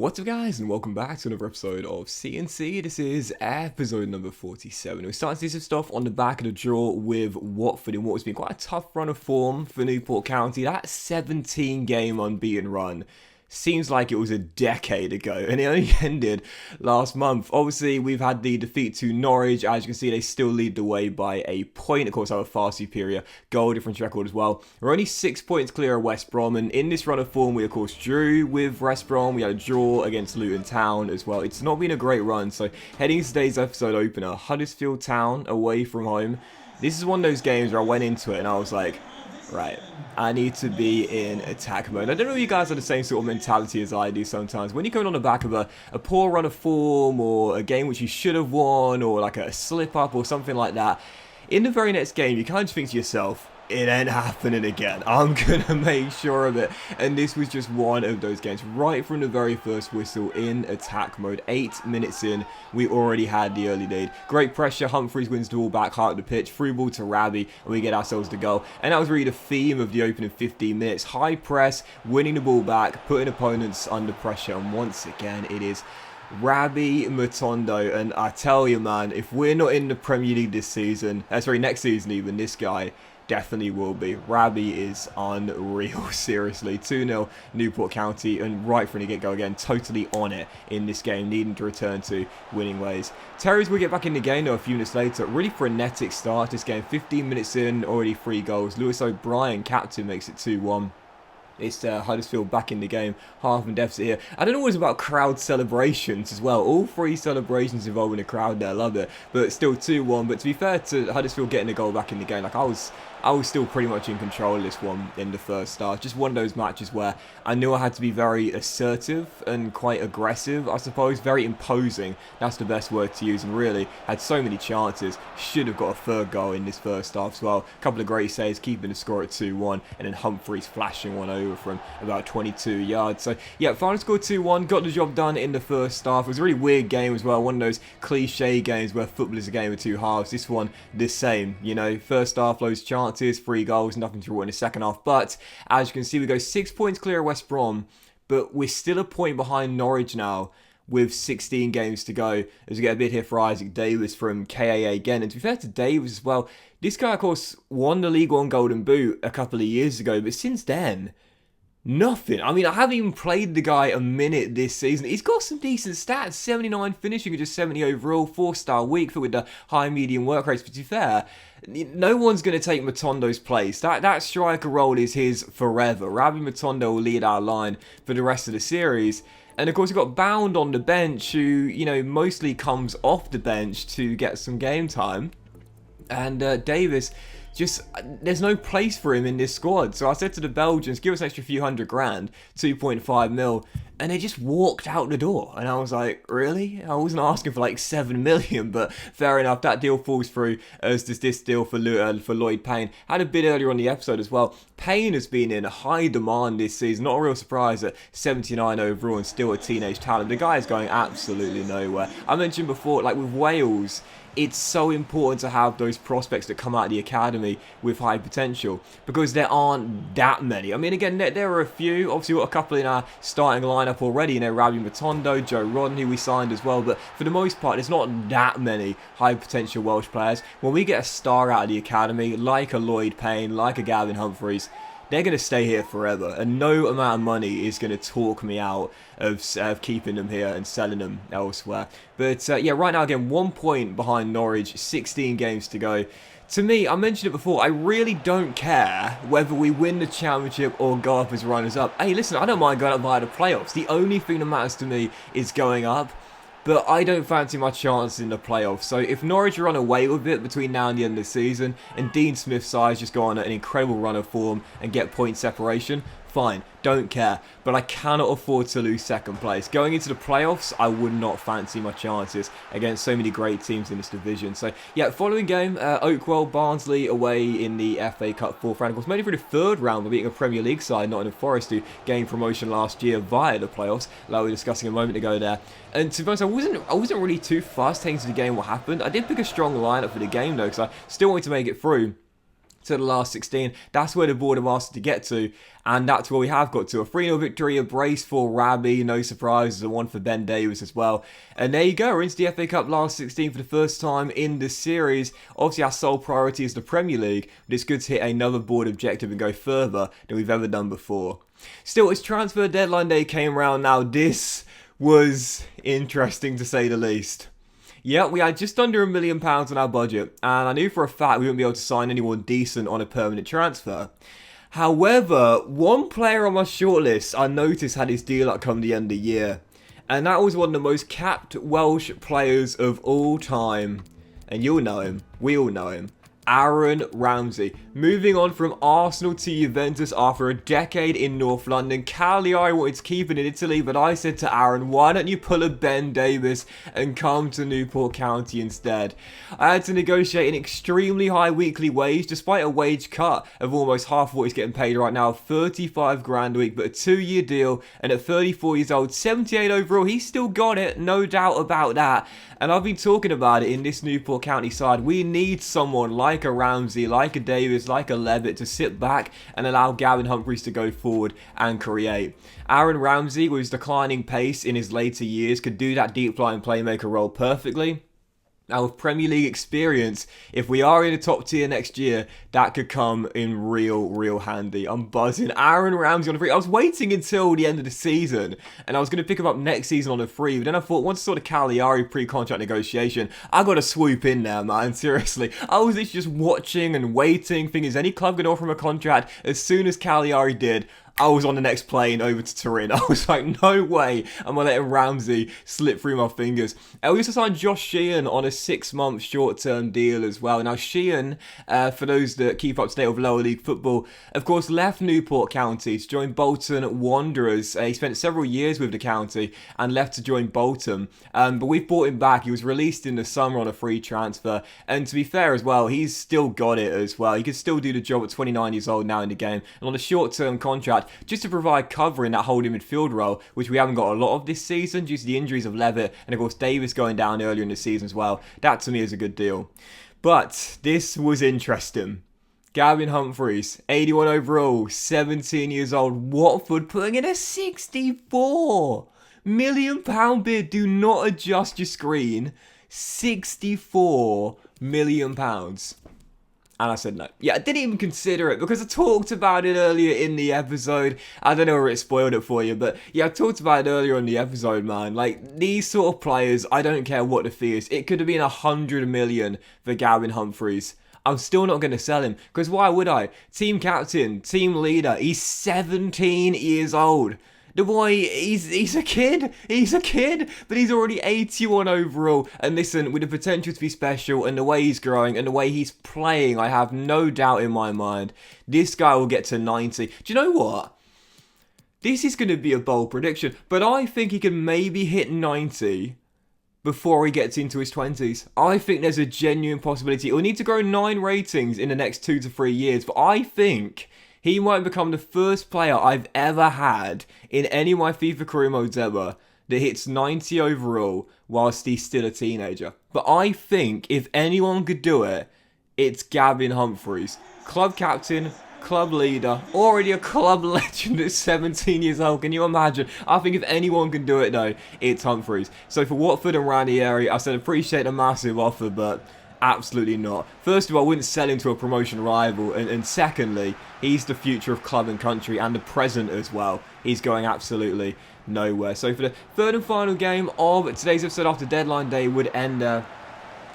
What's up guys, and welcome back to another episode of CNC. This is episode number 47. We're starting to see some stuff on the back of the draw with Watford in what has been quite a tough run of form for Newport County. That 17 game unbeaten run seems like it was a decade ago, and it only ended last month. Obviously, we've had the defeat to Norwich. As you can see, they still lead the way by a point. Of course, have a far superior goal difference record as well. We're only 6 points clear of West Brom, and in this run of form, we of course drew with West Brom. We had a draw against Luton Town as well. It's not been a great run, so heading into today's episode opener, Huddersfield Town away from home. This is one of those games where I went into it and I was like, right, I need to be in attack mode. I don't know if you guys have the same sort of mentality as I do sometimes. When you're going on the back of a poor run of form or a game which you should have won or like a slip up or something like that, in the very next game you kind of think to yourself, it ain't happening again. I'm going to make sure of it. And this was just one of those games. Right from the very first whistle in attack mode. 8 minutes in, we already had the early lead. Great pressure. Humphreys wins the ball back, high up the pitch. Through ball to Rabi, and we get ourselves the goal. And that was really the theme of the opening 15 minutes. High press, winning the ball back, putting opponents under pressure. And once again, it is Rabi Matondo. And I tell you, man, if we're not in the Premier League this season, next season even, this guy definitely will be. Rabi is unreal, seriously. 2-0 Newport County, and right from the get-go again, totally on it in this game, needing to return to winning ways. Terriers will get back in the game though a few minutes later. Really frenetic start this game. 15 minutes in, already 3 goals. Lewis O'Brien, captain, makes it 2-1. It's Huddersfield back in the game, half in deficit here. I don't know what it's about crowd celebrations as well. All 3 celebrations involving the crowd there, love it. But still 2-1. But to be fair to Huddersfield getting a goal back in the game, like I was still pretty much in control of this one in the first start. Just one of those matches where I knew I had to be very assertive and quite aggressive, I suppose. Very imposing. That's the best word to use. And really had so many chances. Should have got a third goal in this first half as well. A couple of great saves, keeping the score at 2-1. And then Humphreys flashing one over from about 22 yards. So yeah, final score 2-1. Got the job done in the first half. It was a really weird game as well. One of those cliche games where football is a game of 2 halves. This one, the same. You know, first half, loads of chances. 3 goals, nothing to reward in the second half. But as you can see, we go 6 points clear of West Brom, but we're still a point behind Norwich now with 16 games to go. As we get a bit here for Isaac Davis from KAA again. And to be fair to Davis as well, this guy of course won the League One Golden Boot a couple of years ago, but since then, nothing. I mean, I haven't even played the guy a minute this season. He's got some decent stats. 79 finishing and just 70 overall. 4-star week for with the high medium work rates. But to be fair, no one's going to take Matondo's place. That striker role is his forever. Rabi Matondo will lead our line for the rest of the series. And of course, we've got Bound on the bench, who, you know, mostly comes off the bench to get some game time. And Davis, just, there's no place for him in this squad. So I said to the Belgians, give us an extra few $100,000, 2.5 mil, and they just walked out the door. And I was like, really? I wasn't asking for like 7 million, but fair enough. That deal falls through, as does this deal for Lloyd Payne. Had a bit earlier on the episode as well. Payne has been in high demand this season. Not a real surprise at 79 overall and still a teenage talent. The guy is going absolutely nowhere. I mentioned before, like with Wales, it's so important to have those prospects that come out of the academy with high potential, because there aren't that many. I mean, again, there are a few. Obviously, we've got a couple in our starting lineup already. You know, Rabi Matondo, Joe Rodden, who we signed as well. But for the most part, there's not that many high potential Welsh players. When we get a star out of the academy, like a Lloyd Payne, like a Gavin Humphreys, they're going to stay here forever, and no amount of money is going to talk me out of keeping them here and selling them elsewhere. But yeah, right now, again, 1 point behind Norwich, 16 games to go. To me, I mentioned it before, I really don't care whether we win the championship or go up as runners-up. Hey, listen, I don't mind going up via the playoffs. The only thing that matters to me is going up. But I don't fancy my chances in the playoffs. So if Norwich run away with it between now and the end of the season, and Dean Smith's sides just go on an incredible run of form and get point separation, fine, don't care. But I cannot afford to lose second place. Going into the playoffs, I would not fancy my chances against so many great teams in this division. So yeah, following game, Oakwell, Barnsley away in the FA Cup 4th round. Of course, made it through the 3rd round by beating a Premier League side, Nottingham Forest, who gained promotion last year via the playoffs, like we were discussing a moment ago there. And to be honest, I wasn't really too fast taking to the game what happened. I did pick a strong lineup for the game though, because I still wanted to make it through. to the last 16. That's where the board have asked to get to, and that's where we have got to. A 3-0 victory, a brace for Rabbi, no surprises, a one for Ben Davies as well. And there you go, we're into the FA Cup last 16 for the first time in the series. Obviously, our sole priority is the Premier League, but it's good to hit another board objective and go further than we've ever done before. Still, as transfer deadline day came around now, this was interesting to say the least. Yeah, we had just under £1 million on our budget, and I knew for a fact we wouldn't be able to sign anyone decent on a permanent transfer. However, one player on my shortlist I noticed had his deal up come the end of the year, and that was one of the most capped Welsh players of all time. And you'll know him, we all know him. Aaron Ramsey. Moving on from Arsenal to Juventus after a decade in North London. Cagliari wanted to keep him in Italy, but I said to Aaron, why don't you pull a Ben Davies and come to Newport County instead? I had to negotiate an extremely high weekly wage, despite a wage cut of almost half of what he's getting paid right now, 35 grand a week, but a 2-year deal, and at 34 years old, 78 overall, he's still got it, no doubt about that. And I've been talking about it in this Newport County side. We need someone like a Ramsey, like a Davies, like a Levitt to sit back and allow Gavin Humphreys to go forward and create. Aaron Ramsey, with his declining pace in his later years, could do that deep flying playmaker role perfectly. Now, with Premier League experience, if we are in the top tier next year, that could come in real handy. I'm buzzing. Aaron Ramsey on a free. I was waiting until the end of the season, and I was going to pick him up next season on a free, but then I thought, once I saw the Cagliari pre-contract negotiation, I got to swoop in there, man. Seriously. I was literally just watching and waiting, thinking, is any club going to offer him a contract? As soon as Cagliari did, I was on the next plane over to Turin. I was like, no way am I letting Ramsey slip through my fingers. We also signed Josh Sheehan on a 6-month short-term deal as well. Now, Sheehan, for those that keep up to date with lower league football, of course, left Newport County to join Bolton Wanderers. He spent several years with the county and left to join Bolton. But we've brought him back. He was released in the summer on a free transfer. And to be fair as well, he's still got it as well. He can still do the job at 29 years old now in the game. And on a short-term contract, just to provide cover in that holding midfield role, which we haven't got a lot of this season due to the injuries of Levitt and of course Davis going down earlier in the season as well. That to me is a good deal. But this was interesting. Gavin Humphreys, 81 overall, 17 years old. Watford putting in a £64 million bid. Do not adjust your screen. £64 million. And I said no. Yeah, I didn't even consider it because I talked about it earlier in the episode. I don't know where it spoiled it for you, but yeah, I talked about it earlier in the episode, man. Like, these sort of players, I don't care what the fee is. It could have been 100 million for Gavin Humphreys. I'm still not going to sell him because why would I? Team captain, team leader, he's 17 years old. The boy, he's a kid, but he's already 81 overall. And listen, with the potential to be special and the way he's growing and the way he's playing, I have no doubt in my mind, this guy will get to 90. Do you know what? This is going to be a bold prediction, but I think he can maybe hit 90 before he gets into his 20s. I think there's a genuine possibility. He'll need to grow 9 ratings in the next 2 to 3 years, but I think he might become the first player I've ever had in any of my FIFA career modes ever that hits 90 overall whilst he's still a teenager. But I think if anyone could do it, it's Gavin Humphreys. Club captain, club leader, already a club legend at 17 years old. Can you imagine? I think if anyone can do it though, it's Humphreys. So for Watford and Ranieri, I said appreciate a massive offer, but absolutely not. First of all, I wouldn't sell him to a promotion rival, and secondly, he's the future of club and country and the present as well. He's going absolutely nowhere. So for the third and final game of today's episode after deadline day would end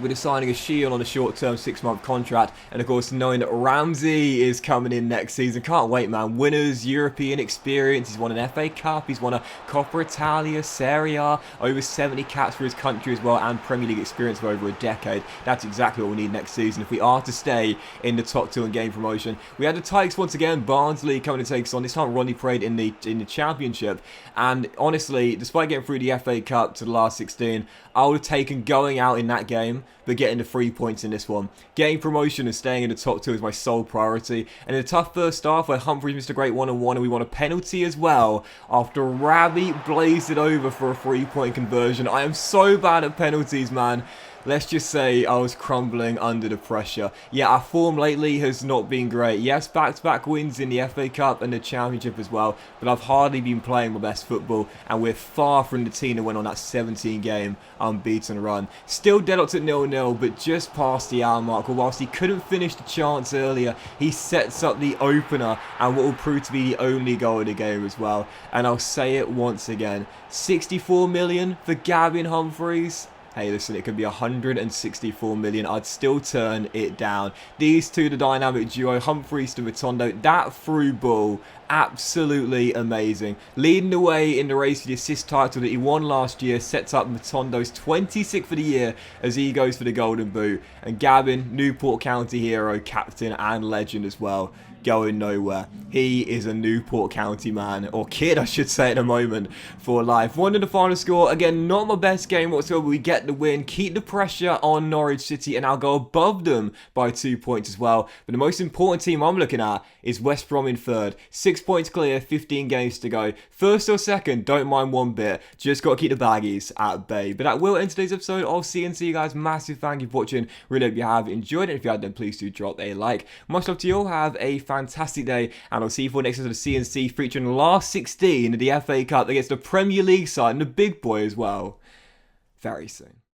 with signing a Sheehan on a short-term 6-month contract, and of course knowing that Ramsey is coming in next season. Can't wait, man. Winners, European experience. He's won an FA Cup. He's won a Coppa Italia, Serie A, over 70 caps for his country as well, and Premier League experience for over a decade. That's exactly what we need next season if we are to stay in the top 2 and gain promotion. We had the Tykes once again. Barnsley coming to take us on. This time Ronnie Parade in the Championship, and honestly, despite getting through the FA Cup to the last 16, I would have taken going out in that game but getting the 3 points in this one. Getting promotion and staying in the top 2 is my sole priority. And in a tough first half where Humphreys missed a great 1-on-1 and we won a penalty as well after Rabbi blazed it over for a 3-point conversion. I am so bad at penalties, man. let's just say I was crumbling under the pressure. Yeah, our form lately has not been great. Yes, back-to-back wins in the FA Cup and the Championship as well, but I've hardly been playing my best football, and we're far from the team that went on that 17-game unbeaten run. Still dead up to 0-0, but just past the hour mark. Whilst he couldn't finish the chance earlier, he sets up the opener and what will prove to be the only goal of the game as well. And I'll say it once again, 64 million for Gavin Humphreys. Hey, listen, it could be 164 million. I'd still turn it down. These two, the dynamic duo, Humphreys to Matondo, that through ball, absolutely amazing. Leading the way in the race for the assist title that he won last year, sets up Matondo's 26th for the year as he goes for the golden boot. And Gavin, Newport County hero, captain and legend as well, going nowhere. He is a Newport County man, or kid I should say at the moment, for life. 1 the final score. Again, not my best game whatsoever. We get the win, keep the pressure on Norwich City, and I'll go above them by 2 points as well. But the most important team I'm looking at is West Brom in third. 6 points clear, 15 games to go. First or second, don't mind one bit. Just got to keep the baggies at bay. But that will end today's episode of CNC, guys. Massive thank you for watching. Really hope you have enjoyed it. If you have, then please do drop a like. Much love to you all. Have a fantastic day, and I'll see you for next episode of CNC, featuring the last 16 of the FA Cup against the Premier League side and the big boy as well, very soon.